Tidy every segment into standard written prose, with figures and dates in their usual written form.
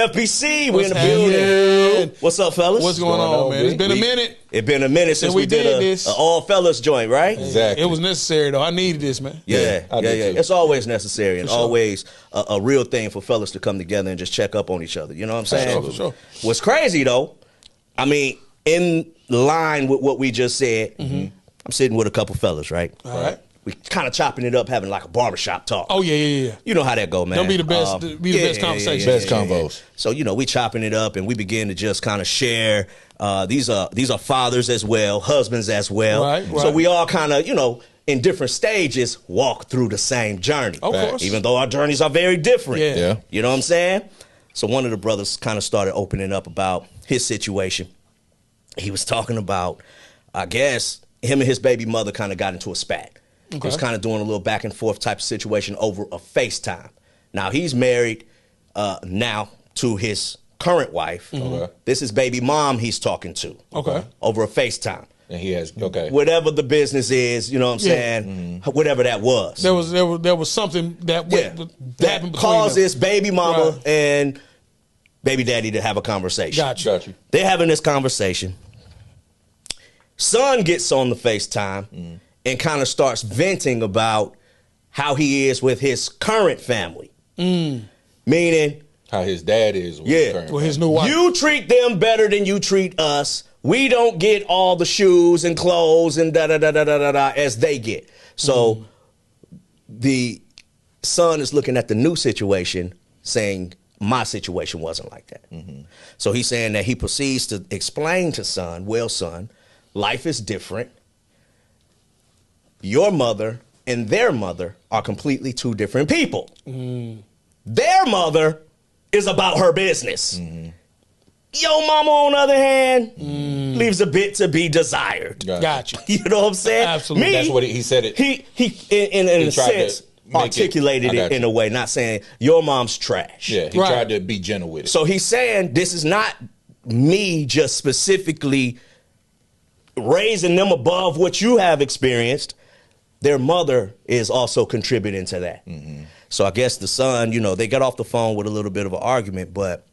FBC, we in the building. What's up, fellas? What's going on, man? It's been a minute. It's been a minute since we did this. An all fellas joint, right? Exactly. It was necessary, though. I needed this, man. Yeah. It's always necessary and always a real thing for fellas to come together and just check up on each other. You know what I'm saying? For sure. What's crazy, though, I mean, in line with what we just said, I'm sitting with a couple fellas, right? All right. We kind of chopping it up, having like a barbershop talk. Oh, yeah. You know how that go, man. Don't be the best, best conversation. Best combos. So, we chopping it up and we begin to just kind of share. These are fathers as well, husbands as well. Right. So we all kind of, in different stages, walk through the same journey. Of course. Even though our journeys are very different. Yeah. You know what I'm saying? So one of the brothers kind of started opening up about his situation. He was talking about, I guess, him and his baby mother kind of got into a spat. Okay. He was kind of doing a little back and forth type of situation over a FaceTime. Now, he's married now to his current wife. Okay. This is baby mom he's talking to. Okay. Over a FaceTime. And he has, okay. Whatever the business is, you know what I'm saying? Whatever that was. There was something that happened between caused them. this baby mama and baby daddy to have a conversation. Got you. They're having this conversation. Son gets on the FaceTime and kind of starts venting about how he is with his current family. Meaning, how his dad is with his new wife. You treat them better than you treat us. We don't get all the shoes and clothes and da-da-da-da-da-da as they get. So the son is looking at the new situation saying, my situation wasn't like that. So he's saying that he proceeds to explain to son, well, son, life is different. Your mother and their mother are completely two different people. Their mother is about her business. Your mama, on the other hand, leaves a bit to be desired. Gotcha. You know what I'm saying? Absolutely. That's what he said it. He in a sense, articulated it in a way, not saying your mom's trash. Yeah, he tried to be gentle with it. So he's saying this is not me just specifically raising them above what you have experienced. Their mother is also contributing to that. So I guess the son, they got off the phone with a little bit of an argument, but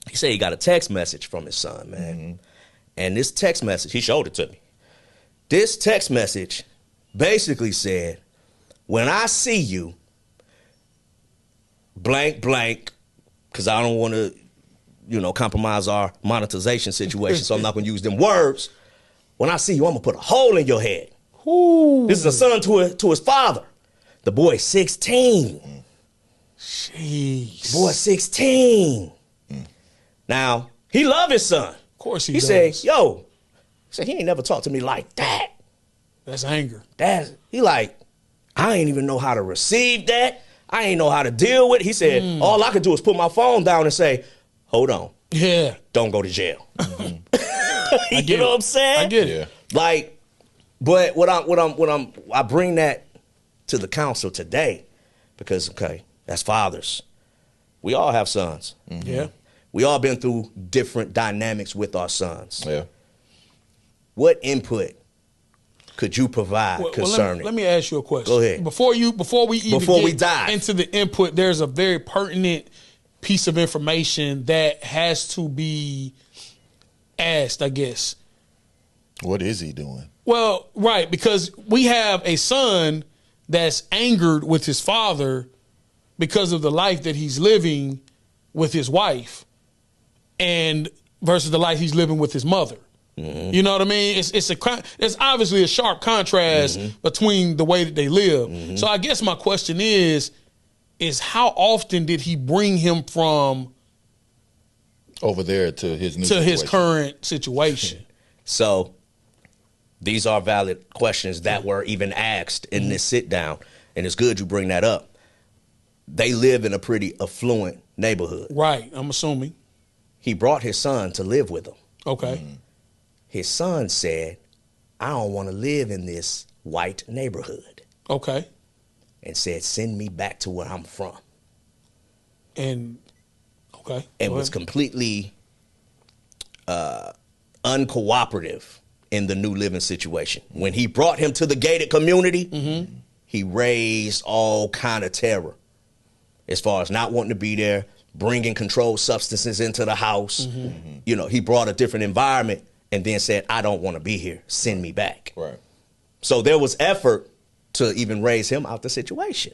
he said he got a text message from his son, man. And this text message, he showed it to me. This text message basically said, when I see you, blank, blank, because I don't want to, compromise our monetization situation, so I'm not going to use them words. When I see you, I'm going to put a hole in your head. This is a son to his father. The boy's 16. Jeez. Boy, 16. Now, he love his son. Of course he does. He said, he ain't never talked to me like that. That's anger. He like, I ain't even know how to receive that. I ain't know how to deal with it. He said, all I could do is put my phone down and say, hold on. Yeah. Don't go to jail. You know what I'm saying? I get it. Like, but I bring that to the council today because, that's fathers. We all have sons. Yeah. We all been through different dynamics with our sons. Yeah. What input could you provide concerning? Let me ask you a question. Go ahead. Before we dive into the input, there's a very pertinent piece of information that has to be asked, I guess. What is he doing? Well, right, because we have a son that's angered with his father because of the life that he's living with his wife and versus the life he's living with his mother. You know what I mean? It's obviously a sharp contrast between the way that they live. So I guess my question is how often did he bring him from over there to his new his current situation? So these are valid questions that were even asked in this sit down, and it's good you bring that up. They live in a pretty affluent neighborhood. Right, I'm assuming. He brought his son to live with him. Okay. His son said, I don't want to live in this white neighborhood. Okay. And said, send me back to where I'm from. And, okay. And was completely uncooperative in the new living situation. When he brought him to the gated community, he raised all kind of terror as far as not wanting to be there, bringing controlled substances into the house. You know, he brought a different environment and then said, I don't want to be here. Send me back. Right. So there was effort to even raise him out the situation.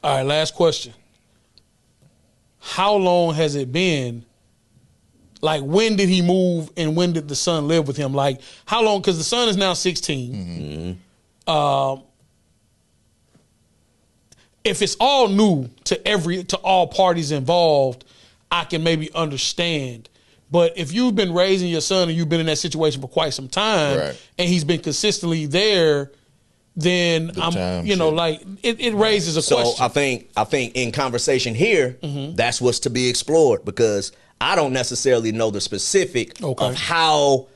All right, last question. How long has it been? Like, when did he move and when did the son live with him? Like, how long? Because the son is now 16. If it's all new to all parties involved, I can maybe understand. But if you've been raising your son and you've been in that situation for quite some time, and he's been consistently there, then it raises a question. So I think in conversation here, that's what's to be explored, because I don't necessarily know the specific of how.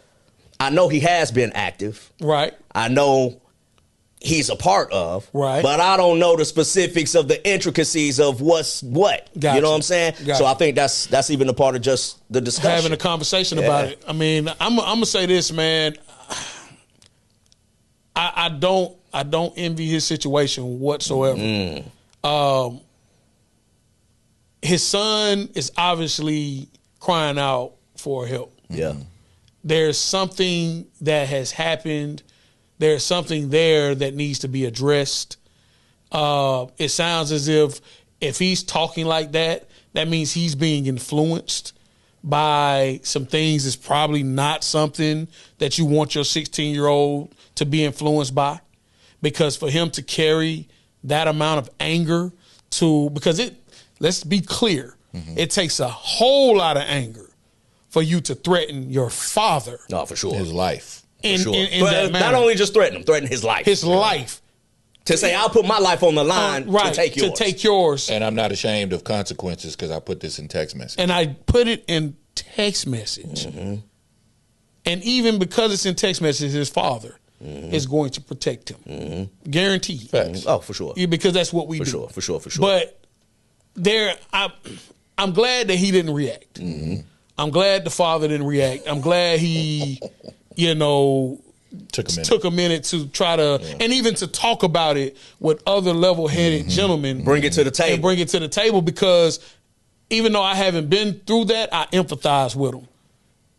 I know he has been active. Right. I know he's a part of. Right. But I don't know the specifics of the intricacies of what's what. Gotcha. You know what I'm saying? Gotcha. So I think that's even a part of just the discussion. Having a conversation about it. I mean, I'm gonna say this, man. I don't envy his situation whatsoever. His son is obviously crying out for help. Yeah. There's something that has happened. There's something there that needs to be addressed. It sounds as if he's talking like that, that means he's being influenced by some things that's probably not something that you want your 16-year-old to be influenced by. Because for him to carry that amount of anger let's be clear, it takes a whole lot of anger for you to threaten your father. No, for sure. His life. In But that manner. not only just threaten him, threaten his life. His life. To say, I'll put my life on the line to take yours. To take yours. And I'm not ashamed of consequences because I put this in text message. And I put it in text message. And even because it's in text message, his father is going to protect him. Guaranteed. Facts. Oh, for sure. Yeah, because that's what we do. For sure. But I'm glad that he didn't react. I'm glad the father didn't react. I'm glad he, took a minute to try to, and even to talk about it with other level-headed gentlemen. Bring it to the table. And bring it to the table, because even though I haven't been through that, I empathize with them.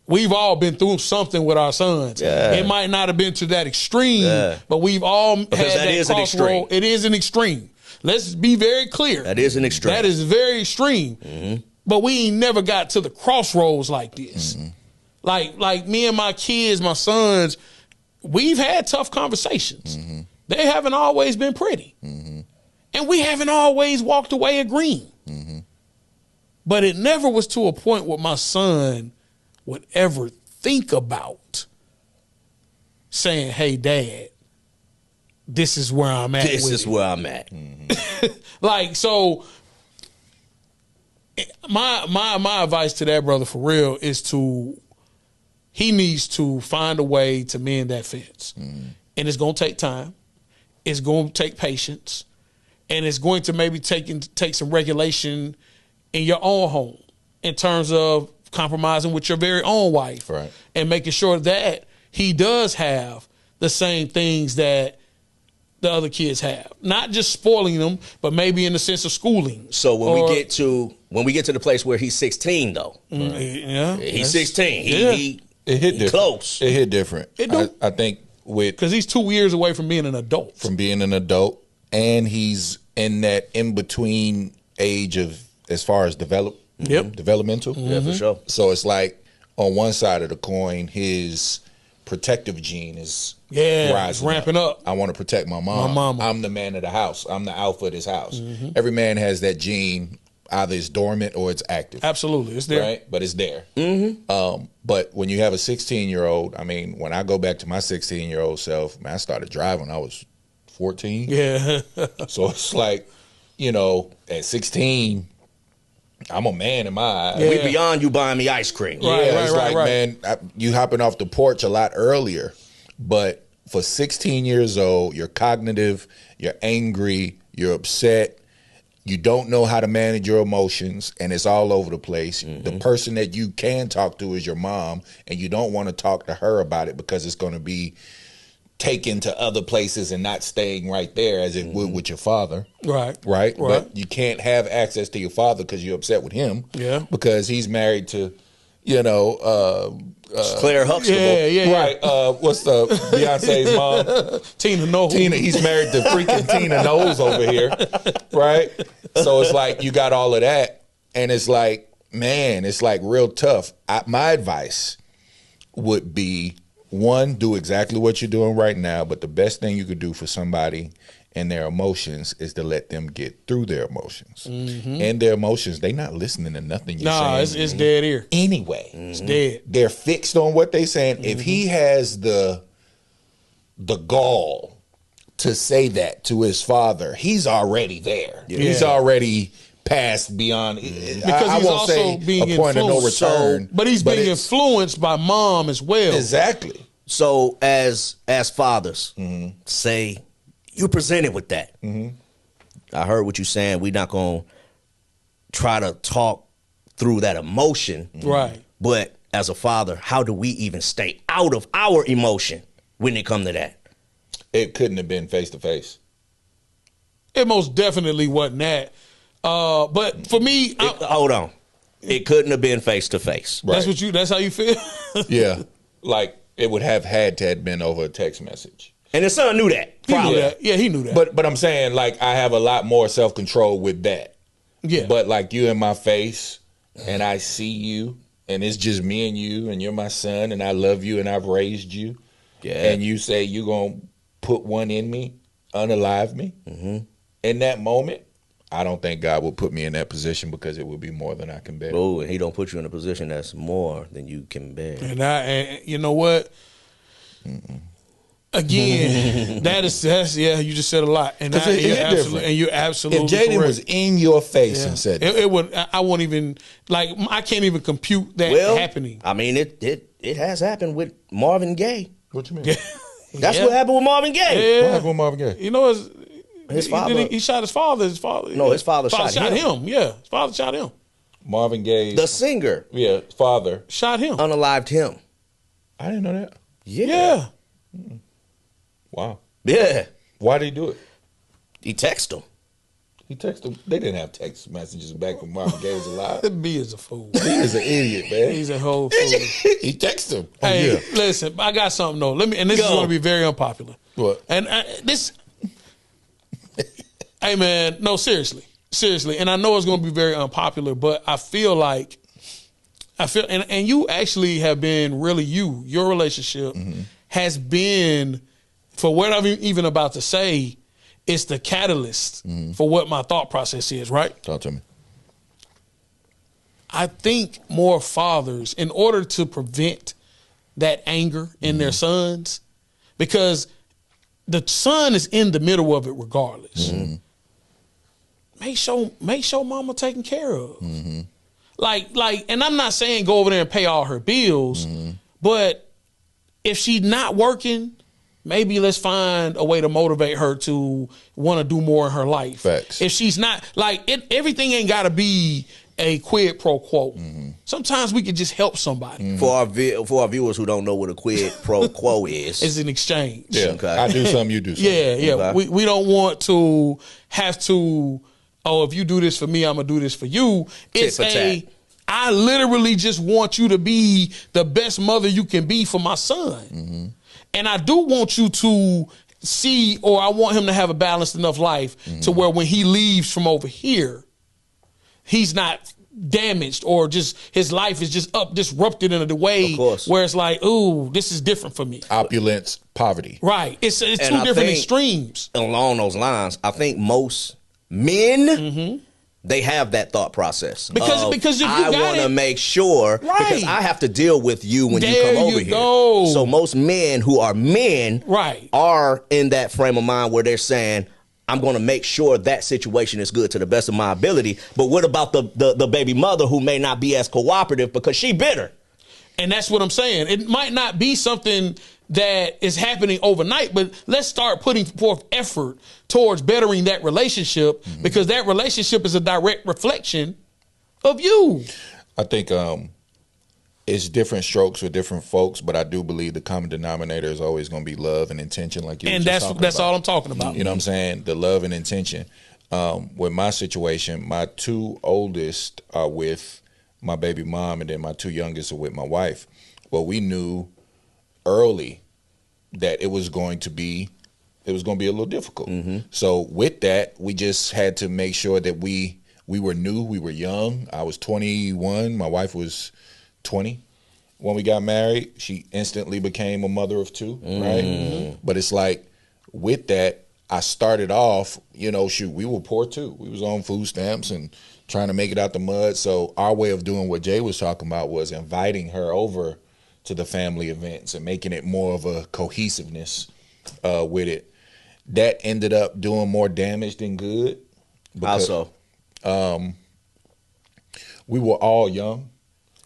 We've all been through something with our sons. Yeah. It might not have been to that extreme, but we've all had that is an extreme. crossroad. It is an extreme. Let's be very clear. That is an extreme. That is very extreme. But we ain't never got to the crossroads like this. Like me and my kids, my sons, we've had tough conversations. They haven't always been pretty. And we haven't always walked away agreeing. But it never was to a point where my son would ever think about saying, hey, Dad, this is where I'm at. This is where I'm at. Like, so my advice to that brother for real is he needs to find a way to mend that fence. And it's going to take time. It's going to take patience. And it's going to maybe take some regulation in your own home in terms of compromising with your very own wife. Right. And making sure that he does have the same things that the other kids have. Not just spoiling them, but maybe in the sense of schooling. So when we get to the place where he's 16 though. Yeah. He's 16. It hit different. Close. It hit different. I think because he's 2 years away from being an adult. And he's in that in-between age of as far as developmental. Yeah, for sure. So it's like on one side of the coin, his protective gene is rising, ramping up. I want to protect my mom. I'm the man of the house. I'm the alpha of this house. Every man has that gene. Either it's dormant or it's active. Absolutely. It's there. Right? But it's there. But when you have a 16-year-old, I mean, when I go back to my 16-year-old self, man, I started driving when I was 14. Yeah. So it's like, at 16, I'm a man in my eyes. Yeah. We beyond you buying me ice cream. Right. Man, you hopping off the porch a lot earlier. But for 16 years old, you're cognitive, you're angry, you're upset, you don't know how to manage your emotions, and it's all over the place. The person that you can talk to is your mom, and you don't want to talk to her about it because it's going to be taken to other places and not staying right there as it would with your father. Right. Right. But you can't have access to your father because you're upset with him. Yeah. Because he's married to, Claire Huxtable. Yeah. Right. What's the Beyonce's mom? Tina Knowles. He's married to freaking Tina Knowles over here. Right. So it's like you got all of that. And it's like, man, it's like real tough. My advice would be, one, do exactly what you're doing right now. But the best thing you could do for somebody and their emotions is to let them get through their emotions. And their emotions, they not listening to nothing you're saying. It's dead ear. Anyway. It's dead. They're fixed on what they saying. If he has the gall to say that to his father, he's already there. Yeah. He's already passed beyond. Because I he's won't also say being a point of no return. but he's being it's- influenced by mom as well. Exactly. So as fathers, say you're presented with that. I heard what you're saying. We're not going to try to talk through that emotion. Right. But as a father, how do we even stay out of our emotion when it come to that? It couldn't have been face to face. It most definitely wasn't that. But for me, Hold on. It couldn't have been face to face. Right. that's how you feel? Yeah. Like it would have had to have been over a text message. And his son knew that. He knew Probably. that. Yeah, he knew that. But I'm saying, like, I have a lot more self-control with that. yeah. But like you in my face and I see you and it's just me and you and you're my son and I love you and I've raised you. Yeah. And you say you're going to put one in me, unalive me. In that moment, I don't think God will put me in that position because it would be more than I can bear. Oh, and he don't put you in a position that's more than you can bear. And you know what? Again, that's you just said a lot, and you're absolutely If Jaden correct. was in your face and said, it would. I won't even I can't even compute that happening. I mean, it has happened with Marvin Gaye. "What you mean? That's what happened with Marvin Gaye. What happened with Marvin Gaye?" You know, His father. He shot his father. His father. No, his father shot him. Yeah, his father shot him. Marvin Gaye, The singer his father. Shot him. unalived him. I didn't know that. Yeah. Wow. Yeah. Why did he do it? He texted him. He texted him. They didn't have text messages back when Marvin Gaye was alive. B is a fool. He is an idiot, man. He's a whole fool. He texted him. Hey, listen, I got something though. And this is Go. going to be very unpopular. What? And this, hey man, no, seriously, and I know it's going to be very unpopular, but I feel, and you actually have been really your relationship has been, for what I'm even about to say, it's the catalyst for what my thought process is, right? Talk to me. I think more fathers, in order to prevent that anger in their sons, because the son is in the middle of it regardless. Make sure mama taken care of. Like, and I'm not saying go over there and pay all her bills, but if she's not working, maybe let's find a way to motivate her to want to do more in her life. Facts. If she's not, everything ain't got to be a quid pro quo. Sometimes we can just help somebody. For our viewers who don't know what a quid pro quo is, It's an exchange. Yeah. Okay. I do something, you do something. Yeah. Okay. We don't want to have to, if you do this for me, I'm going to do this for you. It's for tat. I literally just want you to be the best mother you can be for my son. And I do want you to see, or I want him to have a balanced enough life to where when he leaves from over here, he's not damaged or just his life is just disrupted in a way Of course. where it's like, ooh, this is different for me. Opulence, poverty. Right. It's two I different think- extremes. along those lines, I think most men they have that thought process Because if you I got want to it- make sure because Right. I have to deal with you when you There come over you here. go. So most men who are men Right. are in that frame of mind where they're saying, I'm going to make sure that situation is good to the best of my ability. But what about the baby mother who may not be as cooperative because she bitter? And that's what I'm saying. It might not be something that is happening overnight, but let's start putting forth effort towards bettering that relationship because that relationship is a direct reflection of you. I think It's different strokes with different folks, but I do believe the common denominator is always going to be love and intention, like you were And just that's talking about. all I'm talking about. You know what I'm saying? The love and intention. With my situation, my two oldest are with my baby mom, and then my two youngest are with my wife. Well, we knew early that it was going to be a little difficult. So with that, we just had to make sure that we were new, we were young. I was 21, my wife was 20 when we got married. She instantly became a mother of two, right? But it's like with that, I started off, we were poor too. We was on food stamps and trying to make it out the mud. So our way of doing what Jay was talking about was inviting her over to the family events and making it more of a cohesiveness with it. That ended up doing more damage than good. How so? We were all young.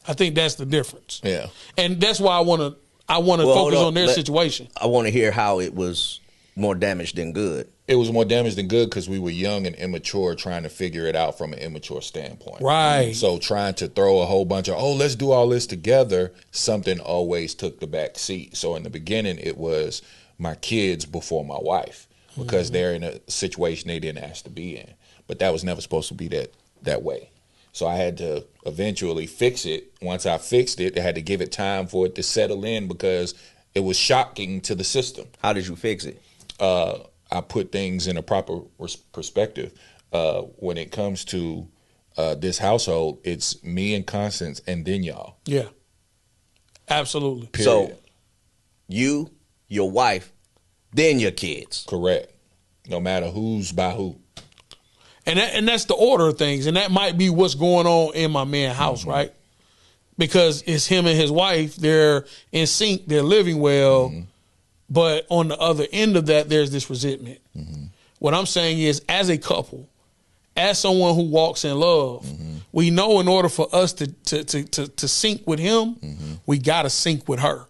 I think that's the difference. Yeah. And that's why I want to focus on their situation. I want to hear how it was more damage than good. It was more damage than good because we were young and immature, trying to figure it out from an immature standpoint. Right. So trying to throw a whole bunch of, let's do all this together, something always took the back seat. So in the beginning, it was my kids before my wife because they're in a situation they didn't ask to be in. But that was never supposed to be that way. So I had to eventually fix it. Once I fixed it, I had to give it time for it to settle in because it was shocking to the system. How did you fix it? I put things in a proper perspective. When it comes to this household, it's me and Constance and then y'all. Yeah. Absolutely. Period. So you, your wife, then your kids. Correct. No matter who's by who. And that's the order of things. And that might be what's going on in my man's house, right? Because it's him and his wife. They're in sync. They're living well. But on the other end of that, there's this resentment. What I'm saying is, as a couple, as someone who walks in love, we know in order for us to sync with him, we got to sync with her.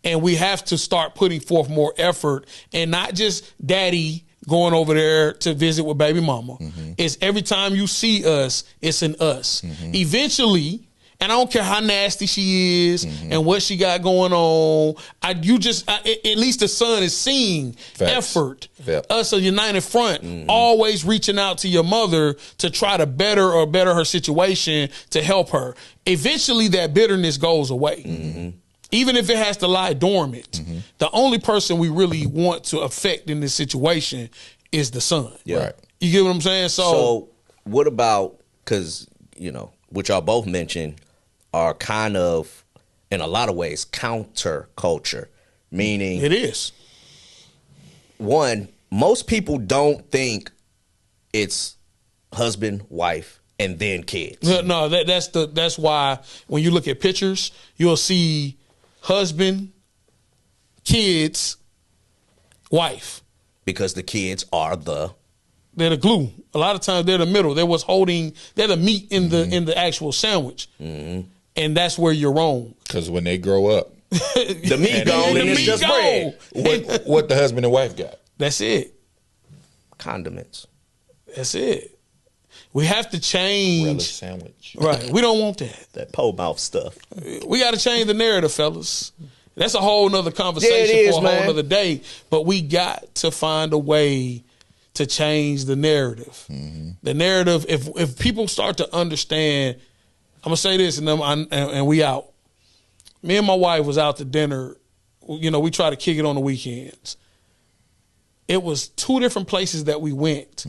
And we have to start putting forth more effort and not just daddy going over there to visit with baby mama. It's every time you see us, it's an us. Eventually, and I don't care how nasty she is and what she got going on, at least the son is seeing effort. Yep. Us a united front, always reaching out to your mother to try to better her situation to help her. Eventually, that bitterness goes away. Even if it has to lie dormant, the only person we really want to affect in this situation is the son. Yeah. Right. You get what I'm saying? So what about, because, what y'all both mentioned are kind of, in a lot of ways, counter culture, meaning it is. One, most people don't think it's husband, wife, and then kids. No, that's why when you look at pictures, you'll see husband, kids, wife. Because the kids are they're the glue. A lot of times they're the middle. They're the meat in the actual sandwich. And that's where you're wrong. Because when they grow up, the meat gone and it's just bread. What the husband and wife got? That's it. Condiments. That's it. We have to change. Relish sandwich. Right. We don't want that. That pole mouth stuff. We got to change the narrative, fellas. That's a whole nother conversation for a whole other day. But we got to find a way to change the narrative. The narrative, if people start to understand, I'm going to say this and we out. Me and my wife was out to dinner. We try to kick it on the weekends. It was 2 different places that we went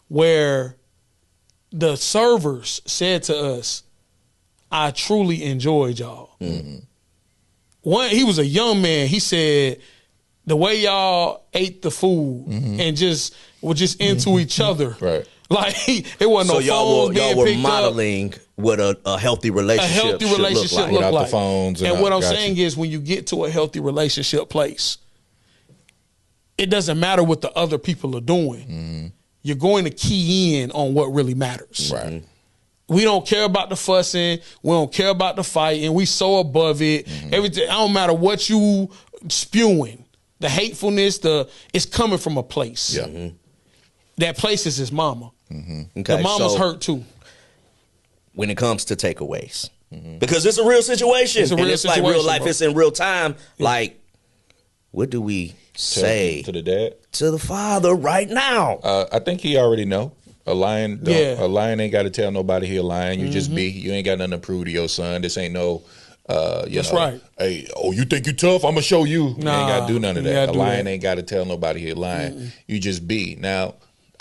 where the servers said to us, I truly enjoyed y'all. One, he was a young man. He said, the way y'all ate the food and were just into each other. Right. Like, it wasn't no phones being y'all were picked modeling what a healthy relationship should look like. Without the phones. And what I'm saying is, when you get to a healthy relationship place, it doesn't matter what the other people are doing. You're going to key in on what really matters. Right. We don't care about the fussing. We don't care about the fighting. We so above it. Everything. I don't matter what you spewing. The hatefulness, it's coming from a place. Yeah. That place is his mama. Okay, The mama's hurt too. When it comes to takeaways, Because it's a real situation. It's a real and it's like situation, real life. bro. It's in real time. Like, what do we say to the dad, to the father right now? I think he already know. A lion, a lion ain't got to tell nobody he a lion. You just be. You ain't got nothing to prove to your son. This ain't no. That's right. Hey, you think you tough? I'm gonna show you. You ain't got to do none of that. A lion that. ain't got to tell nobody he a lion. You just be. Now,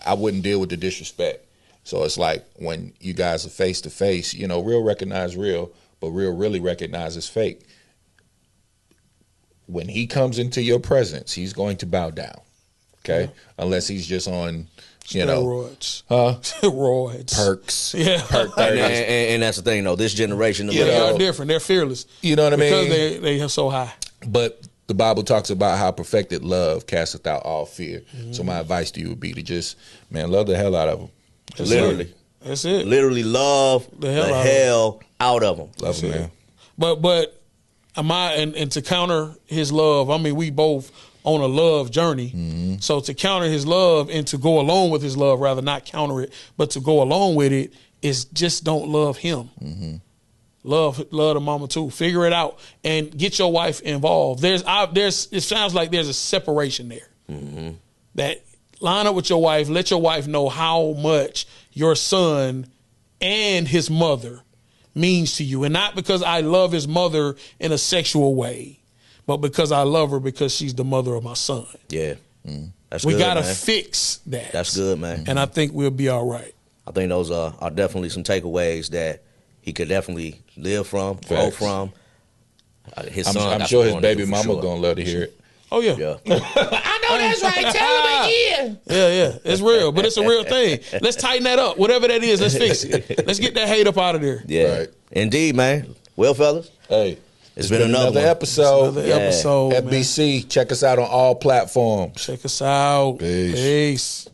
I wouldn't deal with the disrespect. So it's like when you guys are face to face, real recognize real, but real really recognizes fake. When he comes into your presence, he's going to bow down. Okay? Unless he's just on, steroids. Steroids. Perks. Yeah. Perk and that's the thing, though. This generation, they're different. They're fearless. You know what I mean? Because they are so high. But the Bible talks about how perfected love casteth out all fear. So my advice to you would be to just, love the hell out of them. Literally. That's it. Literally love the hell out of them. Love them, man. But and to counter his love, we both on a love journey. So to counter his love and to go along with his love, rather not counter it, but to go along with it, is just don't love him. Love the mama too. Figure it out and get your wife involved. It sounds like there's a separation there. That line up with your wife. Let your wife know how much your son and his mother means to you, and not because I love his mother in a sexual way, but because I love her because she's the mother of my son. Yeah, that's we good, gotta man. fix that. That's good, man. And I think we'll be all right. I think those are definitely some takeaways that he could definitely live from, grow from. His son, I'm sure his baby mama gonna love to hear it. Oh yeah. I know that's right. Tell him again. Yeah, it's real, but it's a real thing. Let's tighten that up. Whatever that is, let's fix it. Let's get that hate up out of there. Yeah, right. Indeed, man. Well, fellas, hey, it's been another episode. Episode. FBC. Check us out on all platforms. Check us out. Peace. Peace.